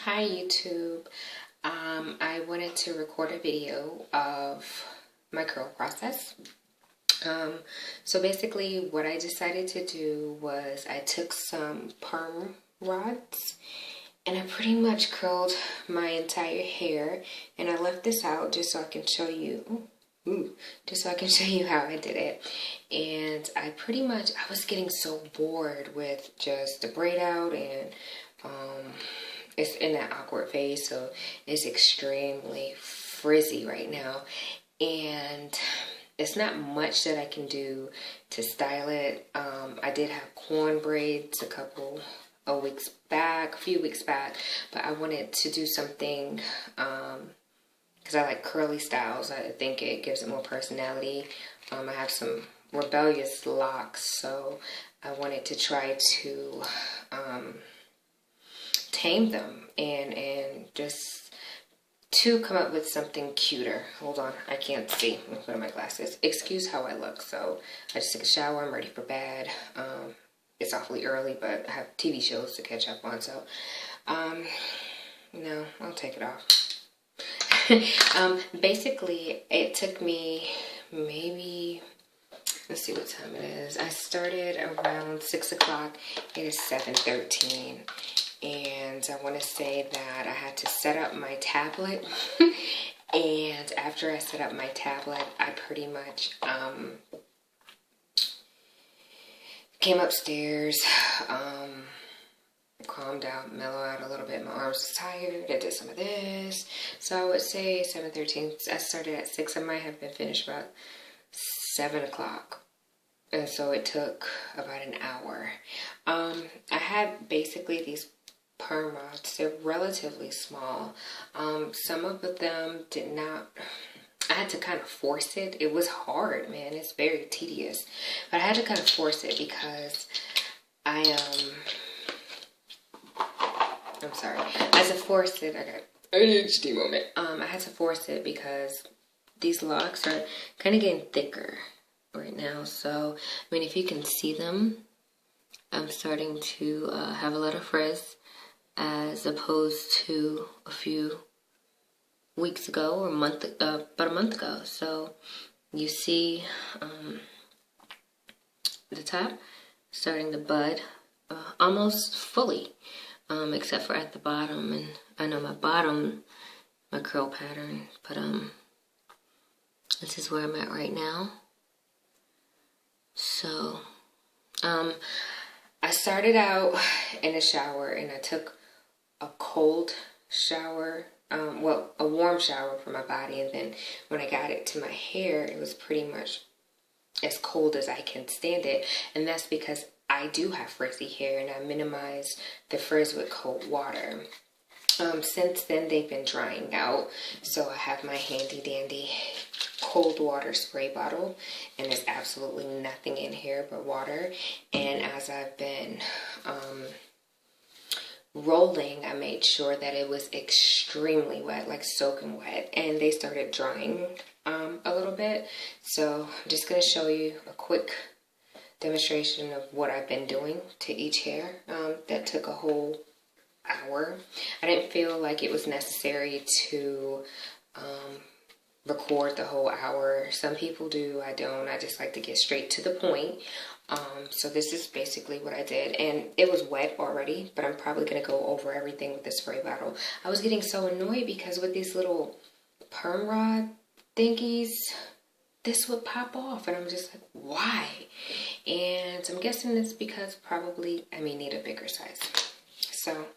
Hi YouTube. I wanted to record a video of my curl process. So basically what I decided to do was I took some perm rods and I pretty much curled my entire hair, and I left this out just so I can show you how I did it. And I was getting so bored with just the braid out, and it's in that awkward phase, so it's extremely frizzy right now, and it's not much that I can do to style it. I did have corn braids a few weeks back, but I wanted to do something because I like curly styles. I think it gives it more personality. I have some rebellious locks, so I wanted to try to tame them and just to come up with something cuter. Hold on, I can't see. I'm gonna put on my glasses. Excuse how I look. So I just took a shower. I'm ready for bed. It's awfully early, but I have TV shows to catch up on. So, no, I'll take it off. Basically, it took me maybe, let's see what time it is. I started around 6 o'clock. It is 7:13. And I want to say that I had to set up my tablet. And after I set up my tablet, I pretty much came upstairs, calmed out, mellowed out a little bit. My arms was tired. I did some of this. So I would say 7:13. I started at 6. I might have been finished about 7 o'clock. And so it took about an hour. I had basically these perm rods. They're relatively small. Some of them did not, I had to kind of force it. It was hard, man. It's very tedious. But I had to kind of force it because I'm sorry. I had to force it. I got ADHD moment. I had to force it because these locks are kind of getting thicker right now. So, I mean, if you can see them, I'm starting to have a lot of frizz, as opposed to a few weeks ago or about a month ago. So you see the top starting to bud almost fully, except for at the bottom. And I know my curl pattern, but this is where I'm at right now. So I started out in a shower, and I took a cold shower, a warm shower for my body, and then when I got it to my hair, it was pretty much as cold as I can stand it, and that's because I do have frizzy hair, and I minimize the frizz with cold water. Since then, they've been drying out, so I have my handy dandy cold water spray bottle, and there's absolutely nothing in here but water. And as I've been rolling, I made sure that it was extremely wet, like soaking wet, and they started drying a little bit. So I'm just going to show you a quick demonstration of what I've been doing to each hair. That took a whole hour. I didn't feel like it was necessary to record the whole hour. Some people do. I don't. I just like to get straight to the point. So this is basically what I did, and it was wet already, but I'm probably going to go over everything with the spray bottle. I was getting so annoyed because with these little perm rod thingies, this would pop off, and I'm just like, why? And I'm guessing it's because probably I may need a bigger size. So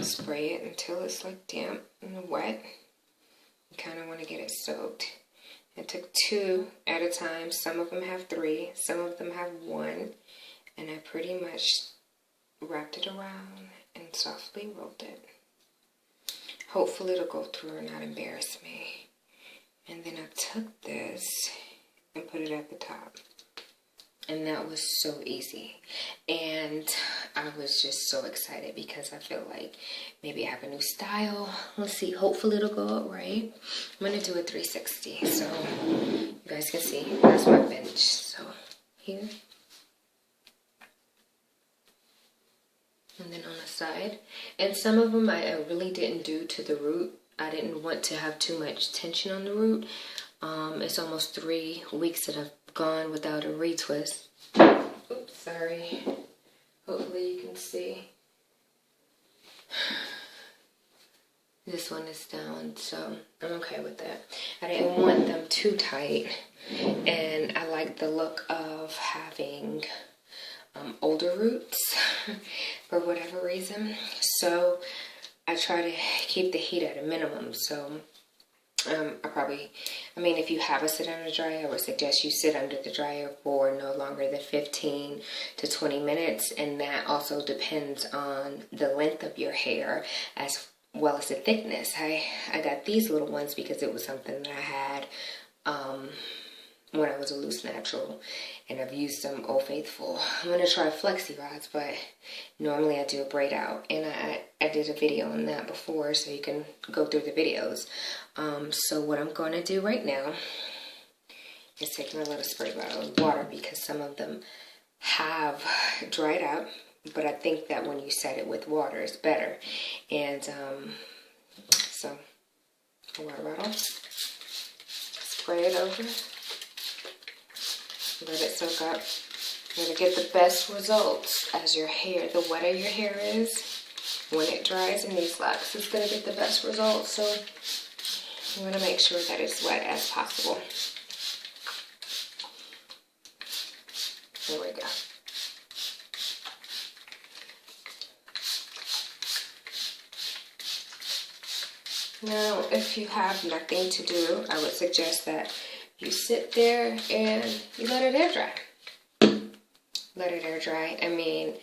spray it until it's like damp and wet. You kind of want to get it soaked. I took 2 at a time. Some of them have 3, some of them have 1, and I pretty much wrapped it around and softly rolled it. Hopefully it'll go through and not embarrass me. And then I took this and put it at the top. And that was so easy. And I was just so excited because I feel like maybe I have a new style. Let's see, hopefully it'll go up right. I'm going to do a 360 so you guys can see. That's my bench. So here. And then on the outside. And some of them I really didn't do to the root. I didn't want to have too much tension on the root. It's almost 3 weeks that I've gone without a retwist. Oops, sorry. Hopefully you can see. This one is down, so I'm okay with that. I didn't want them too tight, and I like the look of having older roots for whatever reason. So I try to keep the heat at a minimum. So I mean, if you have a sit under dryer, I would suggest you sit under the dryer for no longer than 15 to 20 minutes. And that also depends on the length of your hair as well as the thickness. I got these little ones because it was something that I had when I was a loose natural, and I've used them Old Faithful. I'm going to try flexi rods, but normally I do a braid out, and I did a video on that before, so you can go through the videos. So what I'm going to do right now is taking a little spray bottle of water, because some of them have dried up, but I think that when you set it with water, it's better. And so a water bottle, spray it over. Let it soak up. You're going to get the best results as your hair, the wetter your hair is, when it dries in these locks, it's going to get the best results. So you want to make sure that it's wet as possible. There we go. Now, if you have nothing to do, I would suggest that you sit there and you let it air dry. Let it air dry. I mean,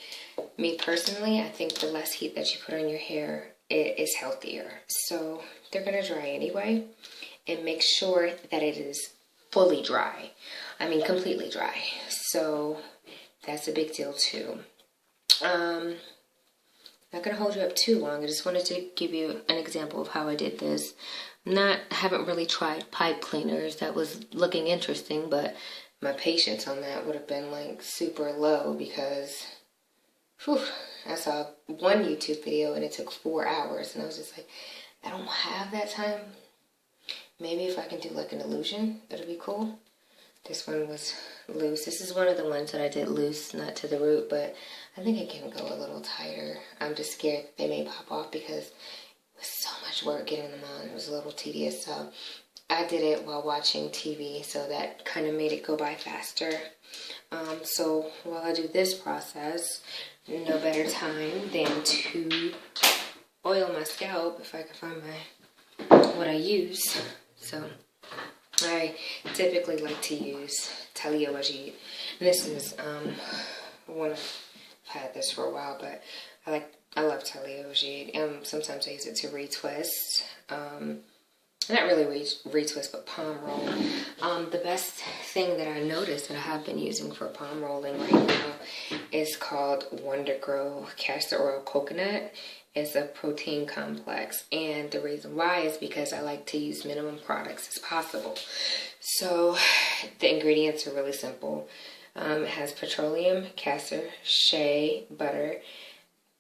me personally, I think the less heat that you put on your hair, it is healthier. So they're going to dry anyway. And make sure that it is fully dry. I mean, completely dry. So that's a big deal too. Not going to hold you up too long. I just wanted to give you an example of how I did this. Haven't really tried pipe cleaners. That was looking interesting, but my patience on that would have been like super low, because I saw one YouTube video and it took 4 hours, and I was just like, I don't have that time. Maybe if I can do like an illusion, that'll be cool. This one was loose. This is one of the ones that I did loose, not to the root, but I think it can go a little tighter. I'm just scared they may pop off because it was so much work getting them on. It was a little tedious, so I did it while watching TV, so that kind of made it go by faster. So while I do this process, no better time than to oil my scalp, if I can find what I use. So I typically like to use Talioajid. This is one I've had this for a while, but I love Talioajid. Sometimes I use it to retwist. Not really retwist, but palm roll. The best thing that I noticed that I have been using for palm rolling right now is called Wonder Grow Castor Oil Coconut. It's a protein complex, and the reason why is because I like to use minimum products as possible. So the ingredients are really simple. It has petroleum, castor, shea butter,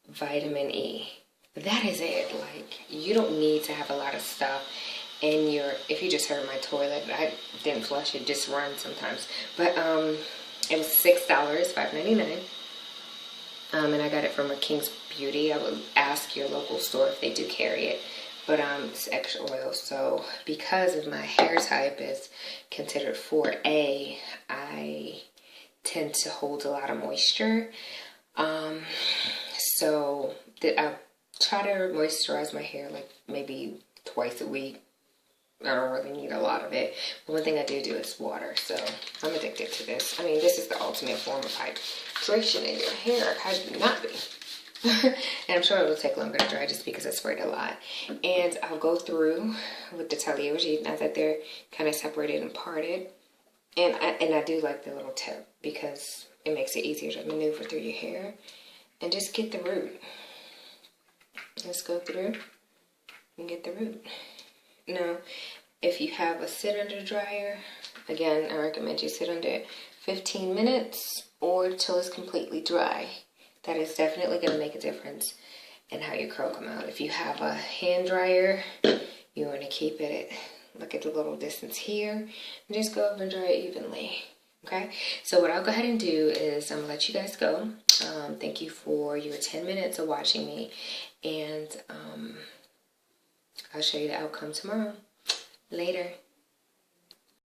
vitamin E. That is it. Like, you don't need to have a lot of stuff in your, if you just heard my toilet, I didn't flush it, just runs sometimes. But it was $6, $5.99. And I got it from a King's Beauty. I would ask your local store if they do carry it. But it's extra oil. So because of my hair type is considered 4A, I tend to hold a lot of moisture. So I try to moisturize my hair like maybe twice a week. I don't really need a lot of it. But one thing I do is water. So I'm addicted to this. I mean, this is the ultimate form of hydration in your hair. How do you not be? And I'm sure it will take longer to dry just because I sprayed a lot. And I'll go through with the Talioajid now that they're kind of separated and parted. And I do like the little tip because it makes it easier to maneuver through your hair. And just get the root. Let's go through and get the root. Now, if you have a sit under dryer, again, I recommend you sit under it 15 minutes or till it's completely dry. That is definitely going to make a difference. and how your curl come out. If you have a hand dryer, you want to keep it at, look at the little distance here, and just go over and dry it evenly. Okay, so what I'll go ahead and do is I'm gonna let you guys go. Thank you for your 10 minutes of watching me, and I'll show you the outcome tomorrow. Later.